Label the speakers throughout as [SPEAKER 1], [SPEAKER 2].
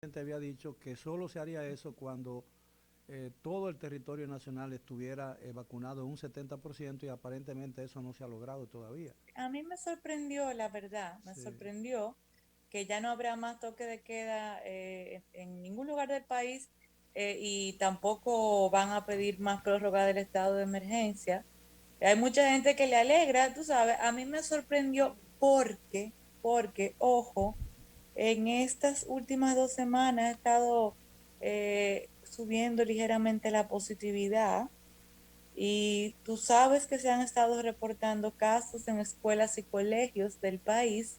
[SPEAKER 1] presidente había dicho que solo se haría eso cuando todo el territorio nacional estuviera vacunado en un 70% y aparentemente eso no se ha logrado todavía.
[SPEAKER 2] A mí me sorprendió, la verdad, me
[SPEAKER 1] Sí.
[SPEAKER 2] sorprendió que ya no habrá más toque de queda en ningún lugar del país y tampoco van a pedir más prórroga del estado de emergencia. Hay mucha gente que le alegra, tú sabes, a mí me sorprendió porque, ojo, en estas últimas 2 semanas ha estado subiendo ligeramente la positividad. Y tú sabes que se han estado reportando casos en escuelas y colegios del país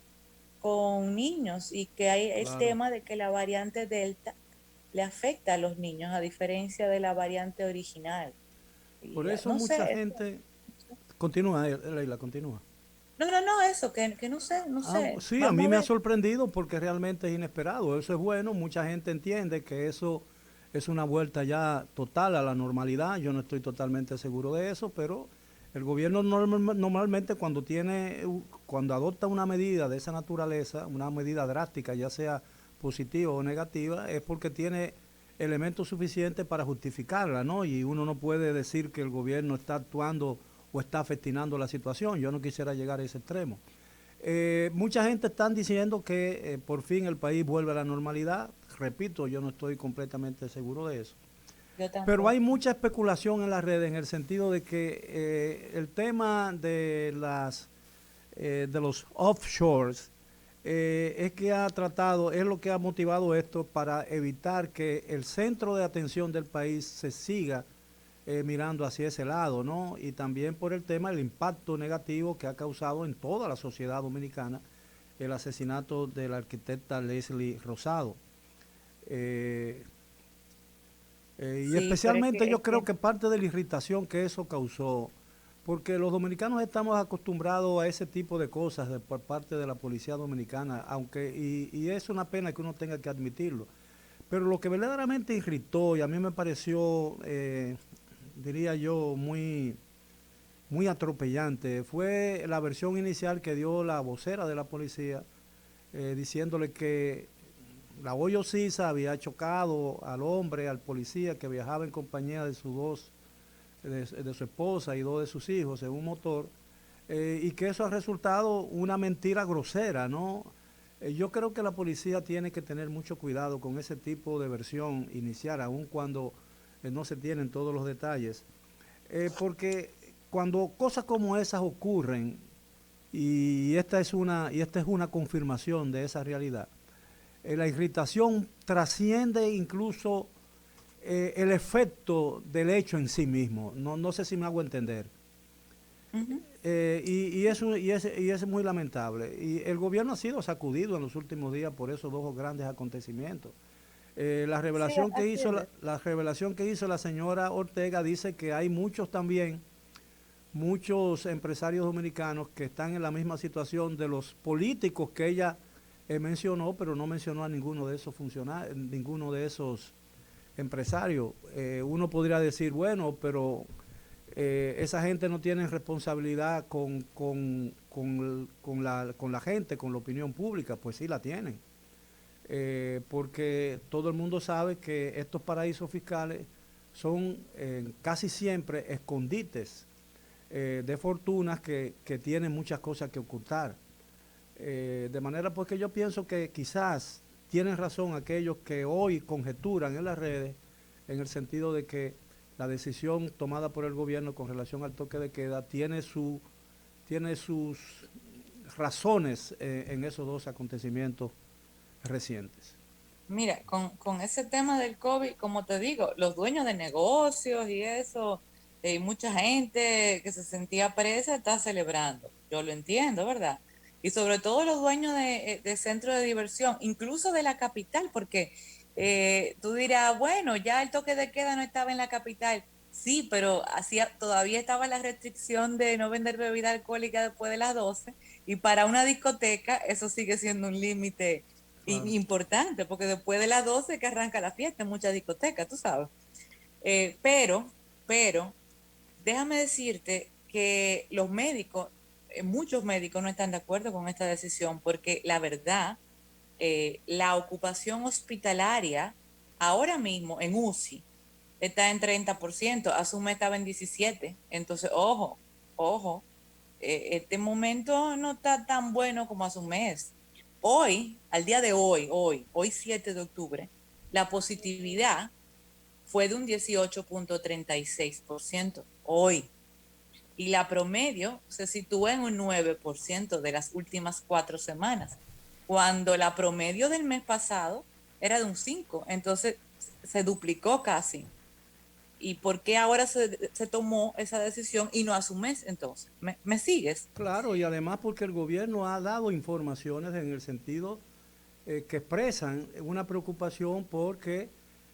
[SPEAKER 2] con niños y que hay el
[SPEAKER 1] Claro.
[SPEAKER 2] tema de que la variante Delta le afecta a los niños a diferencia de la variante original.
[SPEAKER 1] Por
[SPEAKER 2] Y
[SPEAKER 1] eso
[SPEAKER 2] no
[SPEAKER 1] mucha
[SPEAKER 2] sé,
[SPEAKER 1] gente... Continúa, Leila, continúa.
[SPEAKER 2] no, eso, que no sé,
[SPEAKER 1] Sí, a
[SPEAKER 2] vamos
[SPEAKER 1] mí
[SPEAKER 2] a
[SPEAKER 1] me ha
[SPEAKER 2] ver.
[SPEAKER 1] sorprendido porque realmente es inesperado. Eso es bueno, mucha gente entiende que eso es una vuelta ya total a la normalidad. Yo no estoy totalmente seguro de eso, pero el gobierno normalmente cuando adopta una medida de esa naturaleza, una medida drástica, ya sea positiva o negativa, es porque tiene elementos suficientes para justificarla, ¿no? Y uno no puede decir que el gobierno está actuando o está festinando la situación. Yo no quisiera llegar a ese extremo. Mucha gente está diciendo que por fin el país vuelve a la normalidad. Repito, yo no estoy completamente seguro de eso.
[SPEAKER 2] Yo
[SPEAKER 1] Pero hay
[SPEAKER 2] tampoco.
[SPEAKER 1] mucha especulación en las redes en el sentido de que el tema de los offshores es que ha tratado, es lo que ha motivado esto para evitar que el centro de atención del país se siga mirando hacia ese lado, ¿no? Y también por el tema del impacto negativo que ha causado en toda la sociedad dominicana el asesinato de la arquitecta Leslie Rosado. Eh, y
[SPEAKER 2] Sí, pero
[SPEAKER 1] especialmente
[SPEAKER 2] es
[SPEAKER 1] yo creo
[SPEAKER 2] que
[SPEAKER 1] que parte de la irritación que eso causó, porque los dominicanos estamos acostumbrados a ese tipo de cosas por parte de la policía dominicana, aunque, y es una pena que uno tenga que admitirlo. Pero lo que verdaderamente irritó y a mí me pareció, diría yo, muy atropellante fue la versión inicial que dio la vocera de la policía, diciéndole que la Hoyo Sisa había chocado al hombre, al policía que viajaba en compañía de sus de su esposa y dos de sus hijos en un motor, y que eso ha resultado una mentira grosera, ¿no? Yo creo que la policía tiene que tener mucho cuidado con ese tipo de versión inicial, aun cuando no se tienen todos los detalles, porque cuando cosas como esas ocurren, y esta es una confirmación de esa realidad, la irritación trasciende incluso el efecto del hecho en sí mismo. No sé si me hago entender.
[SPEAKER 2] ujú.
[SPEAKER 1] Y es muy lamentable. Y el gobierno ha sido sacudido en los últimos días por esos dos grandes acontecimientos.
[SPEAKER 2] Sí, así es.
[SPEAKER 1] La revelación que hizo la señora Ortega dice que hay muchos empresarios dominicanos que están en la misma situación de los políticos que ella mencionó, pero no mencionó a ninguno de esos funcionarios, ninguno de esos empresarios. Uno podría decir, bueno, pero esa gente no tiene responsabilidad con la gente, con la opinión pública. Pues sí la tienen. Porque todo el mundo sabe que estos paraísos fiscales son casi siempre escondites de fortunas que tienen muchas cosas que ocultar. De manera pues que yo pienso que quizás tienen razón aquellos que hoy conjeturan en las redes en el sentido de que la decisión tomada por el gobierno con relación al toque de queda tiene sus razones en esos dos acontecimientos recientes.
[SPEAKER 2] Mira, con ese tema del COVID, como te digo, los dueños de negocios y eso, mucha gente que se sentía presa está celebrando. Yo lo entiendo, ¿verdad? Y sobre todo los dueños de centros de diversión, incluso de la capital, porque tú dirás, bueno, ya el toque de queda no estaba en la capital. Sí, pero todavía estaba la restricción de no vender bebida alcohólica después de las 12 y para una discoteca eso sigue siendo un límite
[SPEAKER 1] Claro.
[SPEAKER 2] importante, porque después de las 12 que arranca la fiesta en muchas discotecas, tú sabes. Pero, déjame decirte que los médicos, muchos médicos no están de acuerdo con esta decisión, porque la verdad la ocupación hospitalaria ahora mismo en UCI está en 30%, hace un mes estaba en 17%. Entonces, ojo, este momento no está tan bueno como hace un mes. Hoy, al día de hoy 7 de octubre, la positividad fue de un 18.36% hoy. Y la promedio se sitúa en un 9% de las últimas 4 semanas, cuando la promedio del mes pasado era de un 5%. Entonces, se duplicó casi. ¿Y por qué ahora se tomó esa decisión y no hace un mes entonces? ¿Me sigues?
[SPEAKER 1] Claro, y además porque el gobierno ha dado informaciones en el sentido que expresan una preocupación porque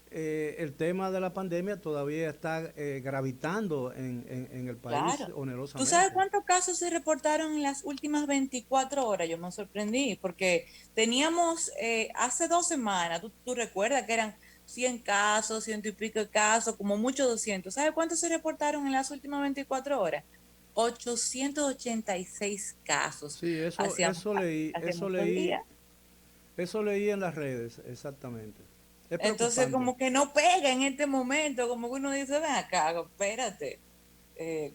[SPEAKER 1] el tema de la pandemia todavía está gravitando en el país
[SPEAKER 2] Claro. ¿Tú sabes
[SPEAKER 1] onerosamente.
[SPEAKER 2] cuántos casos se reportaron en las últimas 24 horas? Yo me sorprendí porque teníamos hace 2 semanas, tú recuerdas que eran 100 casos, ciento y pico de casos, como mucho 200. ¿Sabes cuántos se reportaron en las últimas 24 horas? 886 casos.
[SPEAKER 1] Sí,
[SPEAKER 2] Hacíamos, hacíamos muchos días.
[SPEAKER 1] eso leí en las redes, exactamente. Es
[SPEAKER 2] Entonces,
[SPEAKER 1] preocupante.
[SPEAKER 2] como que no pega en este momento, como que uno dice, ven acá, espérate,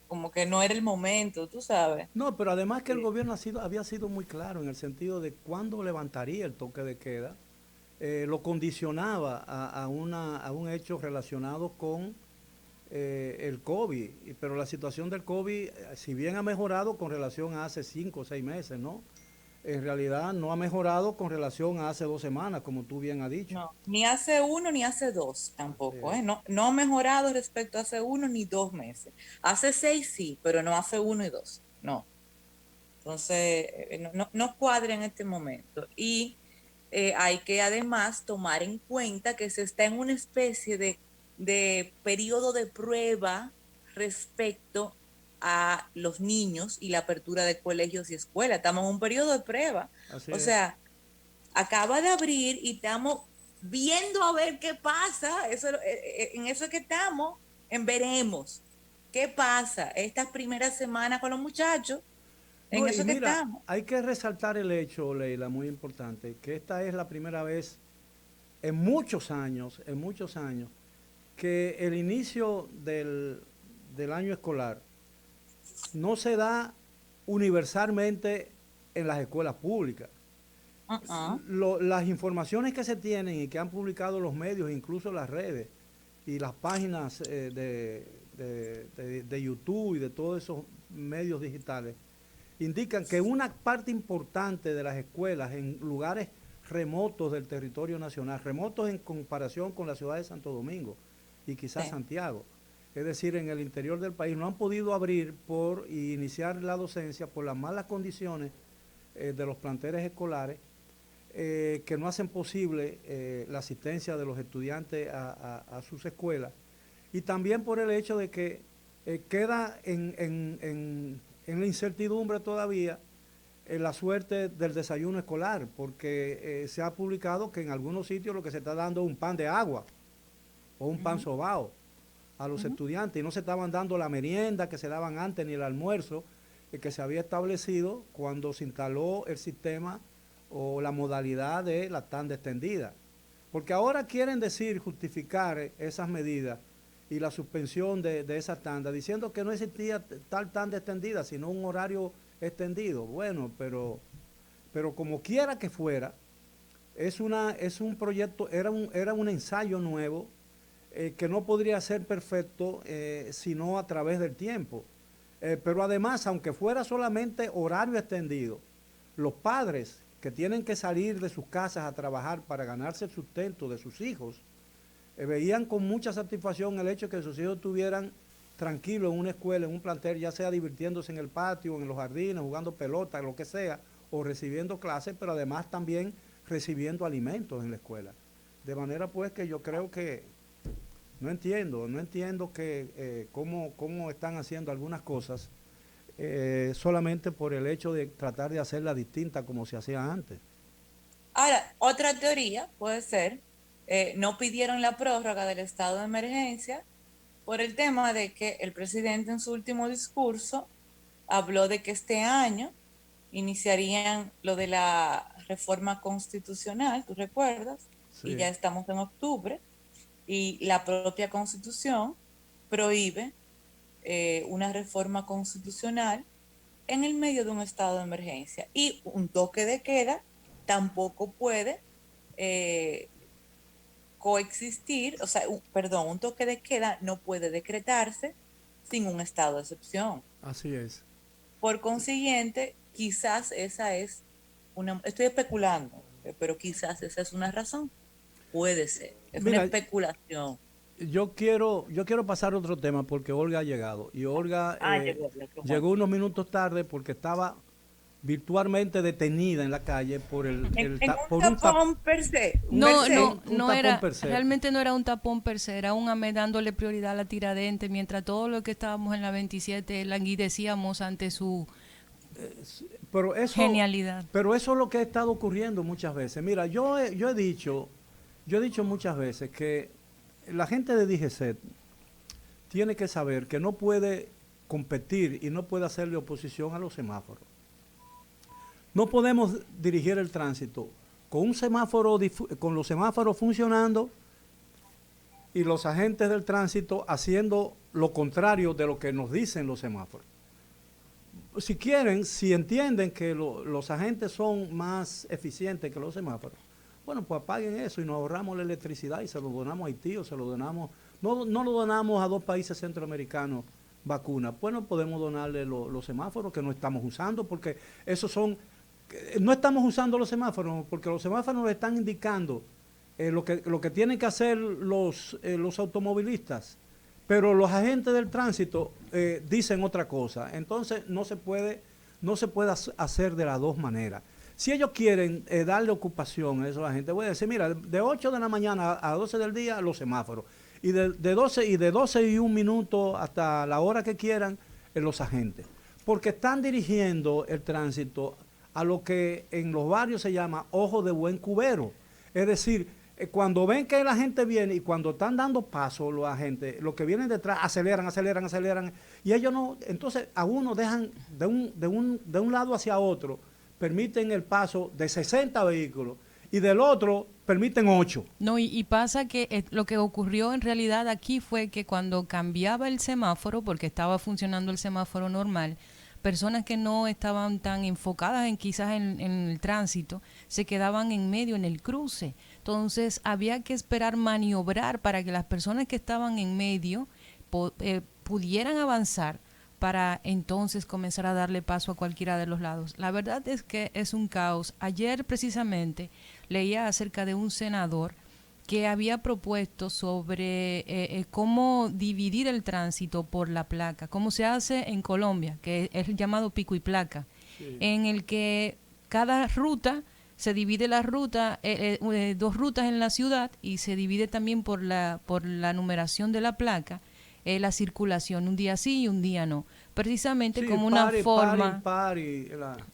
[SPEAKER 2] como que no era el momento, tú sabes.
[SPEAKER 1] No, pero además que el
[SPEAKER 2] Sí.
[SPEAKER 1] gobierno había sido muy claro en el sentido de cuándo levantaría el toque de queda, lo condicionaba a un hecho relacionado con el COVID, pero la situación del COVID, si bien ha mejorado con relación a hace 5 o 6 meses, ¿no? En realidad no ha mejorado con relación a hace 2 semanas, como tú bien has dicho.
[SPEAKER 2] No, ni hace 1 ni hace 2
[SPEAKER 1] Así
[SPEAKER 2] tampoco,
[SPEAKER 1] es.
[SPEAKER 2] ¿eh? No, no ha mejorado respecto a hace 1 ni 2 meses. Hace 6 sí, pero no hace 1 y 2, no. Entonces, no cuadra en este momento. Y hay que además tomar en cuenta que se está en una especie de periodo de prueba respecto a los niños y la apertura de colegios y escuelas. Estamos en un periodo de prueba.
[SPEAKER 1] Así
[SPEAKER 2] O
[SPEAKER 1] es.
[SPEAKER 2] sea, acaba de abrir y estamos viendo a ver qué pasa. En eso es que estamos, en veremos. ¿Qué pasa estas primeras semanas con los muchachos? En
[SPEAKER 1] No, y
[SPEAKER 2] eso que
[SPEAKER 1] mira,
[SPEAKER 2] estamos.
[SPEAKER 1] hay que resaltar el hecho, Leila, muy importante, que esta es la primera vez en muchos años, que el inicio del año escolar no se da universalmente en las escuelas públicas.
[SPEAKER 2] Uh-uh.
[SPEAKER 1] Las informaciones que se tienen y que han publicado los medios, incluso las redes y las páginas de YouTube y de todos esos medios digitales, indican que una parte importante de las escuelas en lugares remotos del territorio nacional, remotos en comparación con la ciudad de Santo Domingo y quizás
[SPEAKER 2] Sí.
[SPEAKER 1] Santiago, es decir, en el interior del país, no han podido abrir por y iniciar la docencia por las malas condiciones de los planteles escolares que no hacen posible la asistencia de los estudiantes a sus escuelas y también por el hecho de que queda en la incertidumbre todavía la suerte del desayuno escolar, porque se ha publicado que en algunos sitios lo que se está dando es un pan de agua o un pan
[SPEAKER 2] Uh-huh.
[SPEAKER 1] sobao a los
[SPEAKER 2] Uh-huh.
[SPEAKER 1] estudiantes y no se estaban dando la merienda que se daban antes ni el almuerzo que se había establecido cuando se instaló el sistema o la modalidad de la tanda extendida. Porque ahora quieren decir, justificar esas medidas y la suspensión de esa tanda, diciendo que no existía tal tanda extendida, sino un horario extendido. Bueno, pero como quiera que fuera, es un proyecto, era un ensayo nuevo que no podría ser perfecto sino a través del tiempo. Pero además, aunque fuera solamente horario extendido, los padres que tienen que salir de sus casas a trabajar para ganarse el sustento de sus hijos, veían con mucha satisfacción el hecho de que sus hijos estuvieran tranquilos en una escuela, en un plantel, ya sea divirtiéndose en el patio, en los jardines, jugando pelota, lo que sea, o recibiendo clases, pero además también recibiendo alimentos en la escuela. De manera pues que yo creo que no entiendo que cómo están haciendo algunas cosas solamente por el hecho de tratar de hacerla distinta como se hacía antes.
[SPEAKER 2] Ahora, otra teoría puede ser, no pidieron la prórroga del estado de emergencia por el tema de que el presidente en su último discurso habló de que este año iniciarían lo de la reforma constitucional, tú recuerdas, y
[SPEAKER 1] Sí.
[SPEAKER 2] ya estamos en octubre, y la propia Constitución prohíbe una reforma constitucional en el medio de un estado de emergencia. Y un toque de queda tampoco puede eh, coexistir, o sea, perdón, un toque de queda no puede decretarse sin un estado de excepción.
[SPEAKER 1] Así es.
[SPEAKER 2] Por consiguiente, quizás esa es estoy especulando, pero quizás esa es una razón. Puede ser, es una
[SPEAKER 1] Mira,
[SPEAKER 2] especulación.
[SPEAKER 1] yo quiero pasar a otro tema porque Olga ha llegado. Y Olga
[SPEAKER 2] Ah, llegó, qué bueno.
[SPEAKER 1] llegó unos minutos tarde porque estaba virtualmente detenida en la calle por
[SPEAKER 2] En un
[SPEAKER 1] por un,
[SPEAKER 2] tapón per se, per
[SPEAKER 3] No,
[SPEAKER 2] se.
[SPEAKER 1] un tapón per se.
[SPEAKER 3] realmente no era un tapón per se, era un AME dándole prioridad a la Tiradentes, mientras todos los que estábamos en la 27 languidecíamos ante su
[SPEAKER 1] Pero eso,
[SPEAKER 3] genialidad.
[SPEAKER 1] pero eso es lo que ha estado ocurriendo muchas veces. Mira, yo he dicho muchas veces que la gente de DGCET tiene que saber que no puede competir y no puede hacerle oposición a los semáforos. No podemos dirigir el tránsito con los semáforos funcionando y los agentes del tránsito haciendo lo contrario de lo que nos dicen los semáforos. Si quieren, si entienden que los agentes son más eficientes que los semáforos, bueno, pues apaguen eso y nos ahorramos la electricidad y se lo donamos a Haití o se lo donamos, no lo donamos a 2 países centroamericanos vacunas. Bueno, podemos donarle los semáforos que no estamos usando porque esos son, no estamos usando los semáforos porque los semáforos nos están indicando lo que tienen que hacer los automovilistas, pero los agentes del tránsito dicen otra cosa. Entonces no se puede hacer de las dos maneras. Si ellos quieren darle ocupación a esos agentes, voy a decir, mira, de 8 de la mañana a 12 del día los semáforos, y de 12 y 1 minuto hasta la hora que quieran los agentes, porque están dirigiendo el tránsito a lo que en los barrios se llama ojo de buen cubero. Es decir, cuando ven que la gente viene y cuando están dando paso los agentes, los que vienen detrás aceleran, y ellos no, entonces a uno dejan de un lado hacia otro, permiten el paso de 60 vehículos y del otro permiten 8.
[SPEAKER 3] No, y pasa que lo que ocurrió en realidad aquí fue que cuando cambiaba el semáforo, porque estaba funcionando el semáforo normal, personas que no estaban tan enfocadas quizás en el tránsito, se quedaban en medio en el cruce. Entonces había que esperar maniobrar para que las personas que estaban en medio pudieran avanzar para entonces comenzar a darle paso a cualquiera de los lados. La verdad es que es un caos. Ayer precisamente leía acerca de un senador que había propuesto sobre cómo dividir el tránsito por la placa, como se hace en Colombia, que es el llamado pico y placa, sí, en el que cada ruta se divide la ruta, 2 rutas en la ciudad, y se divide también por la numeración de la placa, la circulación, un día sí y un día no, precisamente sí, como una forma...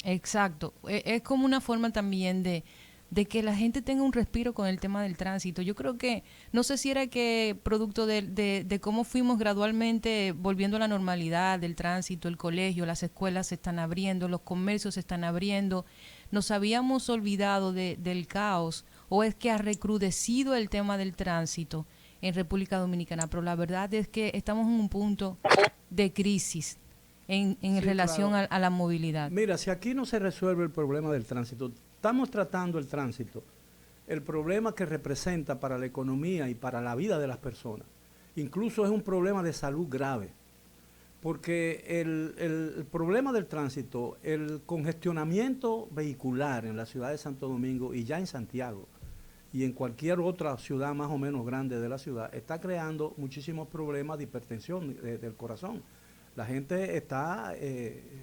[SPEAKER 3] Exacto, es como una forma también de que la gente tenga un respiro con el tema del tránsito. Yo creo que, no sé si era que producto de cómo fuimos gradualmente volviendo a la normalidad del tránsito, el colegio, las escuelas se están abriendo, los comercios se están abriendo, nos habíamos olvidado del caos, o es que ha recrudecido el tema del tránsito en República Dominicana, pero la verdad es que estamos en un punto de crisis en sí, relación claro, a la movilidad.
[SPEAKER 1] Mira, si aquí no se resuelve el problema del tránsito, estamos tratando el tránsito, el problema que representa para la economía y para la vida de las personas. Incluso es un problema de salud grave, porque el problema del tránsito, el congestionamiento vehicular en la ciudad de Santo Domingo y ya en Santiago y en cualquier otra ciudad más o menos grande de la ciudad, está creando muchísimos problemas de hipertensión del corazón. La gente está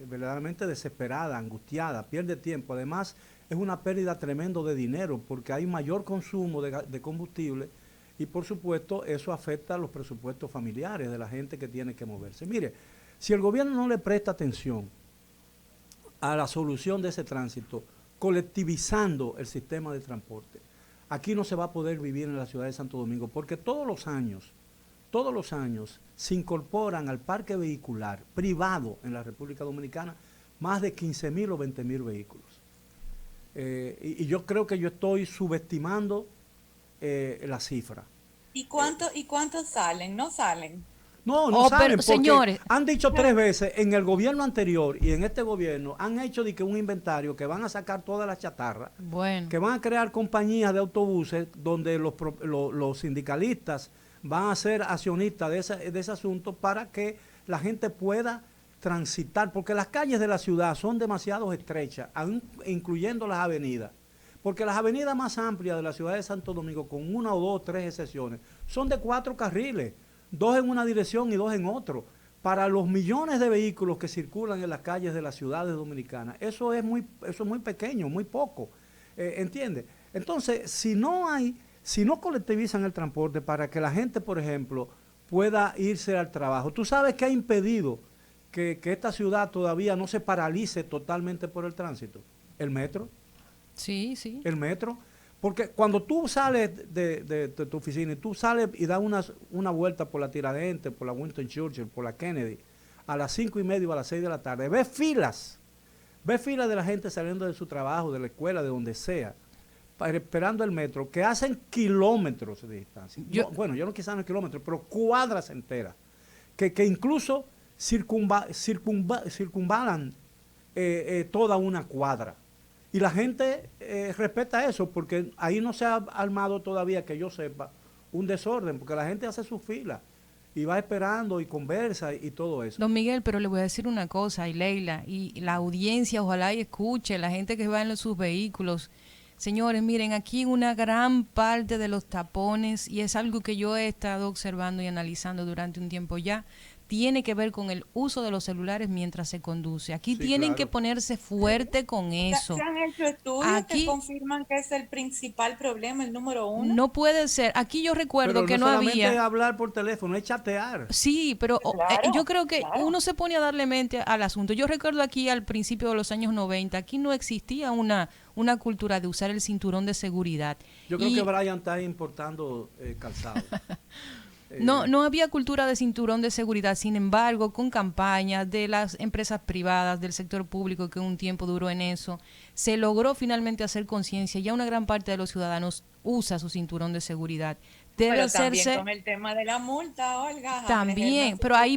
[SPEAKER 1] verdaderamente desesperada, angustiada, pierde tiempo. Además, es una pérdida tremenda de dinero porque hay mayor consumo de combustible y, por supuesto, eso afecta a los presupuestos familiares de la gente que tiene que moverse. Mire, si el gobierno no le presta atención a la solución de ese tránsito, colectivizando el sistema de transporte, aquí no se va a poder vivir en la ciudad de Santo Domingo porque todos los años se incorporan al parque vehicular privado en la República Dominicana más de 15.000 o 20.000 vehículos. Y yo creo que yo estoy subestimando la cifra.
[SPEAKER 2] ¿Y cuántos salen? ¿No salen?
[SPEAKER 1] No, no salen,
[SPEAKER 3] pero,
[SPEAKER 1] porque
[SPEAKER 3] señores,
[SPEAKER 1] han dicho 3 veces en el gobierno anterior y en este gobierno, han hecho de que un inventario que van a sacar toda la chatarra,
[SPEAKER 3] bueno,
[SPEAKER 1] que van a crear compañías de autobuses donde los sindicalistas van a ser accionistas de ese asunto para que la gente pueda transitar, porque las calles de la ciudad son demasiado estrechas, incluyendo las avenidas. Porque las avenidas más amplias de la ciudad de Santo Domingo, con 1 o 2 o 3 excepciones, son de 4 carriles, 2 en una dirección y 2 en otro. Para los millones de vehículos que circulan en las calles de las ciudades dominicanas, eso es muy pequeño, muy poco. ¿Entiendes? Entonces, si no colectivizan el transporte para que la gente, por ejemplo, pueda irse al trabajo, tú sabes que ha impedido que esta ciudad todavía no se paralice totalmente por el tránsito. El metro.
[SPEAKER 3] sí, sí.
[SPEAKER 1] El metro. Porque cuando tú sales de tu oficina y tú sales y das una vuelta por la Tiradentes, por la Winston Churchill, por la Kennedy, a las 5:30 o a las 6 de la tarde, ves filas de la gente saliendo de su trabajo, de la escuela, de donde sea, esperando el metro, que hacen kilómetros de distancia. Yo no quizás no kilómetros, pero cuadras enteras, que incluso circunvalan toda una cuadra. Y la gente respeta eso, porque ahí no se ha armado todavía, que yo sepa, un desorden, porque la gente hace su fila y va esperando y conversa y todo eso.
[SPEAKER 3] Don Miguel, pero le voy a decir una cosa, y Leila, y la audiencia, ojalá y escuche, la gente que va en sus vehículos. Señores, miren, aquí una gran parte de los tapones, y es algo que yo he estado observando y analizando durante un tiempo ya, tiene que ver con el uso de los celulares mientras se conduce. Aquí
[SPEAKER 1] Sí,
[SPEAKER 3] tienen
[SPEAKER 1] claro.
[SPEAKER 3] que ponerse fuerte con eso.
[SPEAKER 2] ¿Se han hecho estudios
[SPEAKER 3] Aquí
[SPEAKER 2] que confirman que es el principal problema, el número 1?
[SPEAKER 3] no puede ser. Aquí yo recuerdo
[SPEAKER 1] Pero
[SPEAKER 3] que
[SPEAKER 1] no
[SPEAKER 3] no
[SPEAKER 1] solamente es
[SPEAKER 3] había.
[SPEAKER 1] hablar por teléfono, es chatear.
[SPEAKER 3] Sí, pero
[SPEAKER 2] Claro,
[SPEAKER 3] yo creo que
[SPEAKER 2] claro.
[SPEAKER 3] uno se pone a darle mente al asunto. Yo recuerdo aquí al principio de los años 90, aquí no existía una cultura de usar el cinturón de seguridad.
[SPEAKER 1] Yo creo que Brian está importando calzado.
[SPEAKER 3] No había cultura de cinturón de seguridad. Sin embargo, con campañas de las empresas privadas, del sector público, que un tiempo duró en eso, se logró finalmente hacer conciencia. Ya una gran parte de los ciudadanos usa su cinturón de seguridad. Debe
[SPEAKER 2] Pero
[SPEAKER 3] hacerse
[SPEAKER 2] también con el tema de la multa, Olga.
[SPEAKER 3] también, pero ahí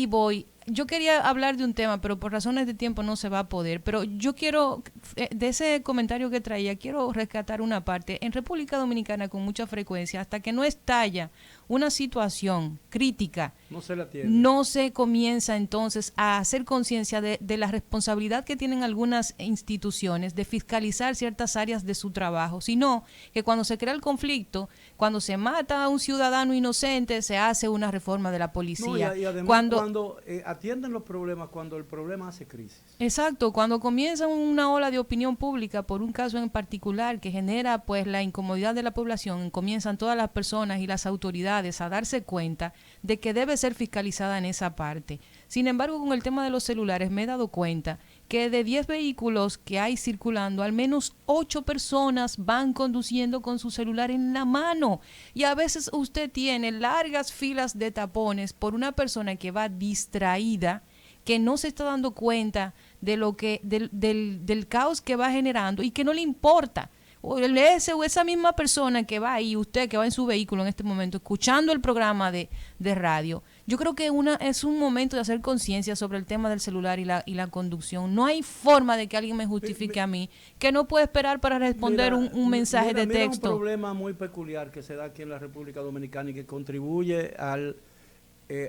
[SPEAKER 3] voy. Yo quería hablar de un tema, pero por razones de tiempo no se va a poder. Pero yo quiero, de ese comentario que traía, quiero rescatar una parte. En República Dominicana, con mucha frecuencia, hasta que no estalla una situación crítica,
[SPEAKER 1] No se la tiene.
[SPEAKER 3] no se comienza entonces a hacer conciencia de la responsabilidad que tienen algunas instituciones de fiscalizar ciertas áreas de su trabajo, sino que cuando se crea el conflicto, cuando se mata a un ciudadano inocente, se hace una reforma de la policía.
[SPEAKER 1] No, y además cuando atienden los problemas, cuando el problema hace crisis.
[SPEAKER 3] Exacto, cuando comienza una ola de opinión pública por un caso en particular que genera pues la incomodidad de la población, comienzan todas las personas y las autoridades a darse cuenta de que debe ser fiscalizada en esa parte. Sin embargo, con el tema de los celulares me he dado cuenta que de 10 vehículos que hay circulando, al menos 8 personas van conduciendo con su celular en la mano. Y a veces usted tiene largas filas de tapones por una persona que va distraída, que no se está dando cuenta de lo que del caos que va generando y que no le importa. O esa misma persona que va ahí, usted que va en su vehículo en este momento, escuchando el programa de radio, yo creo que es un momento de hacer conciencia sobre el tema del celular y la conducción. No hay forma de que alguien me justifique a mí que no puede esperar para responder un mensaje de texto.
[SPEAKER 1] Mira un problema muy peculiar que se da aquí en la República Dominicana y que contribuye al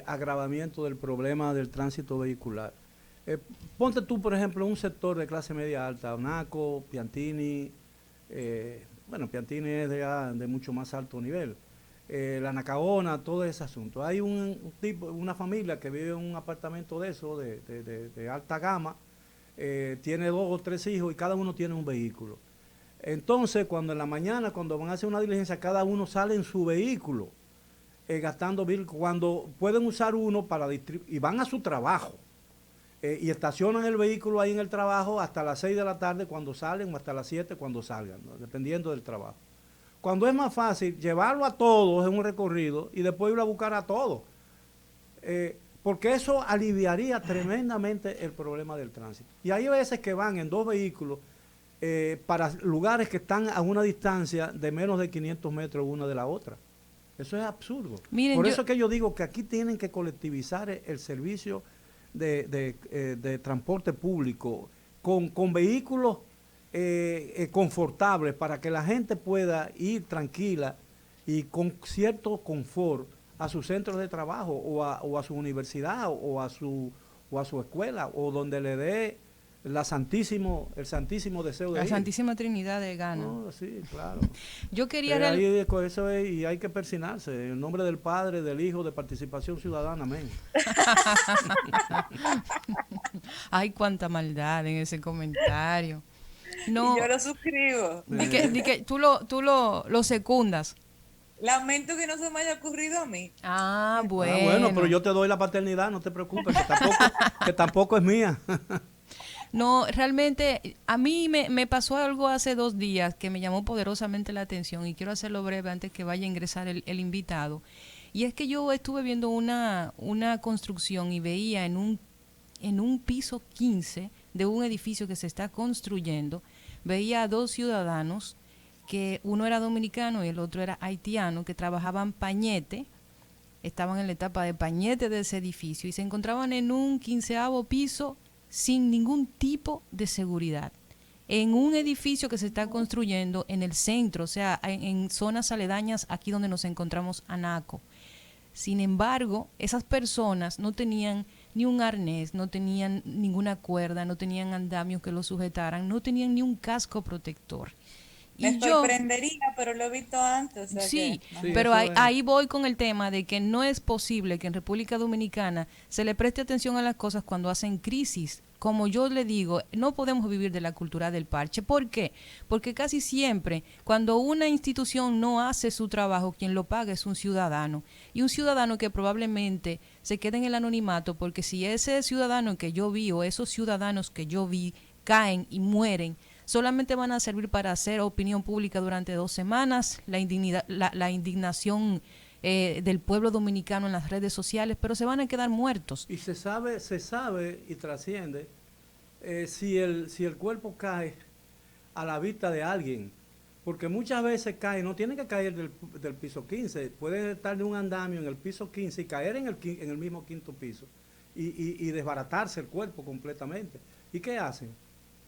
[SPEAKER 1] agravamiento del problema del tránsito vehicular. Ponte tú, por ejemplo, un sector de clase media alta, Naco, Piantini. Piantini es de mucho más alto nivel. La Nacaona, todo ese asunto. Hay una familia que vive en un apartamento de eso, de alta gama, tiene 2 o 3 hijos y cada uno tiene un vehículo. Entonces, cuando en la mañana, cuando van a hacer una diligencia, cada uno sale en su vehículo, gastando cuando pueden usar uno y van a su trabajo. Y estacionan el vehículo ahí en el trabajo hasta las 6 de la tarde cuando salen o hasta las 7 cuando salgan, ¿no? Dependiendo del trabajo. Cuando es más fácil llevarlo a todos en un recorrido y después irlo a buscar a todos. porque eso aliviaría tremendamente el problema del tránsito. Y hay veces que van en 2 vehículos para lugares que están a una distancia de menos de 500 metros una de la otra. Eso es absurdo.
[SPEAKER 3] Miren,
[SPEAKER 1] Por eso es que yo digo que aquí tienen que colectivizar el servicio de transporte público con vehículos confortables para que la gente pueda ir tranquila y con cierto confort a sus centros de trabajo o a su universidad o a su escuela o donde le dé el santísimo deseo de
[SPEAKER 3] La
[SPEAKER 1] ir.
[SPEAKER 3] Santísima Trinidad de Ghana.
[SPEAKER 1] No, sí, claro.
[SPEAKER 3] Yo quería...
[SPEAKER 1] Eso es, y hay que persinarse. En el nombre del Padre, del Hijo, de participación ciudadana. Amén.
[SPEAKER 3] Hay cuánta maldad en ese comentario. No,
[SPEAKER 2] Y yo lo suscribo.
[SPEAKER 3] di que tú lo secundas.
[SPEAKER 2] Lamento que no se me haya ocurrido a mí.
[SPEAKER 3] Ah, bueno.
[SPEAKER 1] Ah, bueno, pero yo te doy la paternidad, no te preocupes, que tampoco es mía.
[SPEAKER 3] No, realmente a mí me pasó algo hace 2 días que me llamó poderosamente la atención y quiero hacerlo breve antes que vaya a ingresar el invitado. Y es que yo estuve viendo una construcción y veía en un piso 15 de un edificio que se está construyendo, veía a 2 ciudadanos, que uno era dominicano y el otro era haitiano, que trabajaban pañete, estaban en la etapa de pañete de ese edificio y se encontraban en un 15º piso sin ningún tipo de seguridad, en un edificio que se está construyendo en el centro, o sea, en zonas aledañas aquí donde nos encontramos Anaco. Sin embargo, esas personas no tenían ni un arnés, no tenían ninguna cuerda, no tenían andamios que los sujetaran, no tenían ni un casco protector.
[SPEAKER 2] Me sorprendería, pero lo he visto antes. O sea
[SPEAKER 3] sí,
[SPEAKER 2] que,
[SPEAKER 3] pero ahí voy con el tema de que no es posible que en República Dominicana se le preste atención a las cosas cuando hacen crisis. Como yo le digo, no podemos vivir de la cultura del parche. ¿Por qué? Porque casi siempre, cuando una institución no hace su trabajo, quien lo paga es un ciudadano. Y un ciudadano que probablemente se quede en el anonimato, porque si ese ciudadano que yo vi o esos ciudadanos que yo vi caen y mueren, solamente van a servir para hacer opinión pública durante 2 semanas, la indignación del pueblo dominicano en las redes sociales, pero se van a quedar muertos.
[SPEAKER 1] Y se sabe y trasciende si el cuerpo cae a la vista de alguien, porque muchas veces cae, no tiene que caer del piso 15, puede estar de un andamio en el piso 15 y caer en el mismo 5º piso y desbaratarse el cuerpo completamente. ¿Y qué hacen?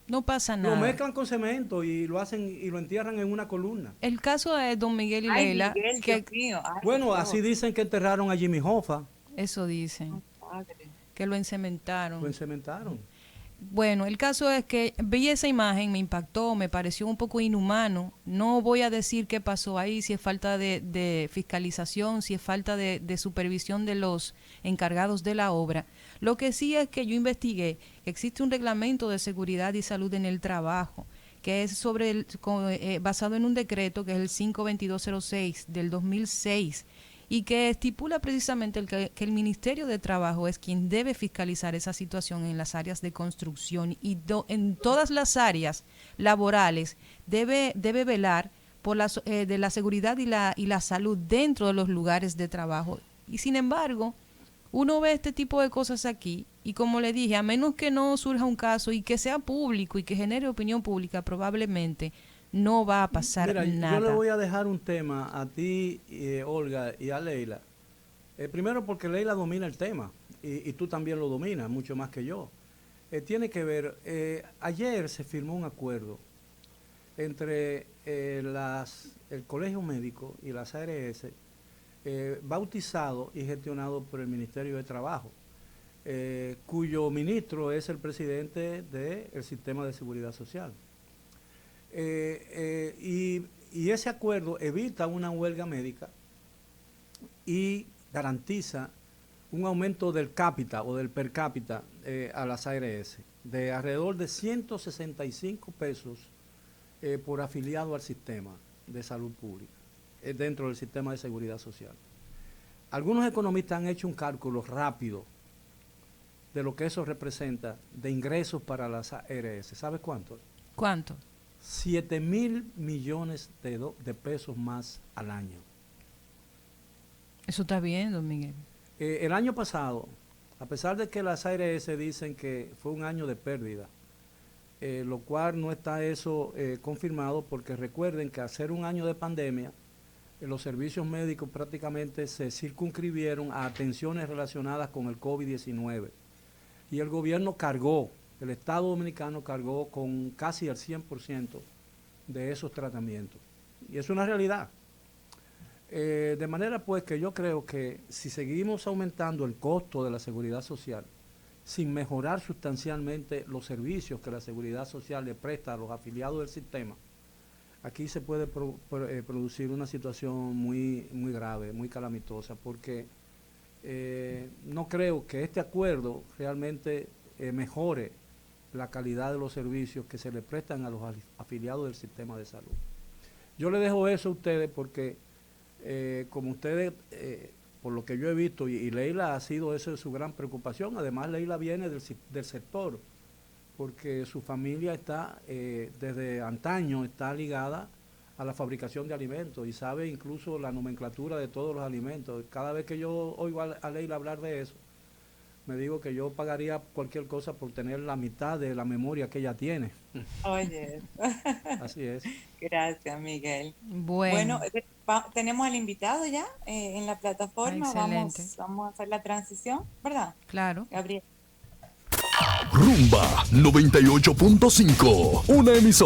[SPEAKER 3] No pasa nada.
[SPEAKER 1] Lo mezclan con cemento y lo hacen y lo entierran en una columna.
[SPEAKER 3] El caso es don Miguel y Leila.
[SPEAKER 2] Miguel,
[SPEAKER 3] que,
[SPEAKER 2] Dios mío.
[SPEAKER 1] Bueno, así dicen que enterraron a Jimmy Hoffa.
[SPEAKER 3] Eso dicen. Que lo encementaron.
[SPEAKER 1] Lo encementaron.
[SPEAKER 3] Bueno, el caso es que vi esa imagen, me impactó, me pareció un poco inhumano. No voy a decir qué pasó ahí, si es falta de fiscalización, si es falta de supervisión de los encargados de la obra. Lo que sí es que yo investigué que existe un reglamento de seguridad y salud en el trabajo, que es basado en un decreto que es el 52206 del 2006, y que estipula precisamente que el Ministerio de Trabajo es quien debe fiscalizar esa situación en las áreas de construcción y en todas las áreas laborales debe velar por de la seguridad y la salud dentro de los lugares de trabajo. Y sin embargo, uno ve este tipo de cosas aquí y, como le dije, a menos que no surja un caso y que sea público y que genere opinión pública, probablemente no va a pasar nada.
[SPEAKER 1] Yo le voy a dejar un tema a ti, Olga, y a Leila. Primero porque Leila domina el tema y tú también lo dominas, mucho más que yo. Tiene que ver, ayer se firmó un acuerdo entre el Colegio Médico y las ARS, bautizado y gestionado por el Ministerio de Trabajo, cuyo ministro es el presidente del Sistema de Seguridad Social. Y ese acuerdo evita una huelga médica y garantiza un aumento del cápita o del per cápita a las ARS de alrededor de 165 pesos por afiliado al sistema de salud pública, dentro del sistema de seguridad social. Algunos economistas han hecho un cálculo rápido de lo que eso representa de ingresos para las ARS. ¿Sabes cuánto?
[SPEAKER 3] ¿Cuánto?
[SPEAKER 1] 7.000 millones de pesos más al año.
[SPEAKER 3] Eso está bien, don Miguel.
[SPEAKER 1] El año pasado, A pesar de que las ARS dicen que fue un año de pérdida, lo cual no está eso confirmado, porque recuerden que al ser un año de pandemia, los servicios médicos prácticamente se circunscribieron a atenciones relacionadas con el COVID-19 y el gobierno cargó, el Estado Dominicano cargó con casi el 100% de esos tratamientos. Y es una realidad. De manera pues que yo creo que si seguimos aumentando el costo de la seguridad social, sin mejorar sustancialmente los servicios que la seguridad social le presta a los afiliados del sistema, aquí se puede producir una situación muy grave, muy calamitosa, porque no creo que este acuerdo realmente mejore la calidad de los servicios que se le prestan a los afiliados del sistema de salud. Yo le dejo eso a ustedes porque, como ustedes, por lo que yo he visto, y Leila ha sido eso de su gran preocupación, además Leila viene del sector, porque su familia está, desde antaño, está ligada a la fabricación de alimentos y sabe incluso la nomenclatura de todos los alimentos. Cada vez que yo oigo a Leila hablar de eso, me digo que yo pagaría cualquier cosa por tener la mitad de la memoria que ella tiene.
[SPEAKER 2] Oye.
[SPEAKER 1] Así es.
[SPEAKER 2] Gracias, Miguel.
[SPEAKER 3] Bueno,
[SPEAKER 2] tenemos al invitado ya en la plataforma.
[SPEAKER 3] Excelente.
[SPEAKER 2] Vamos a hacer la transición, ¿verdad?
[SPEAKER 3] Claro.
[SPEAKER 2] Gabriel.
[SPEAKER 4] Rumba 98.5, una emisora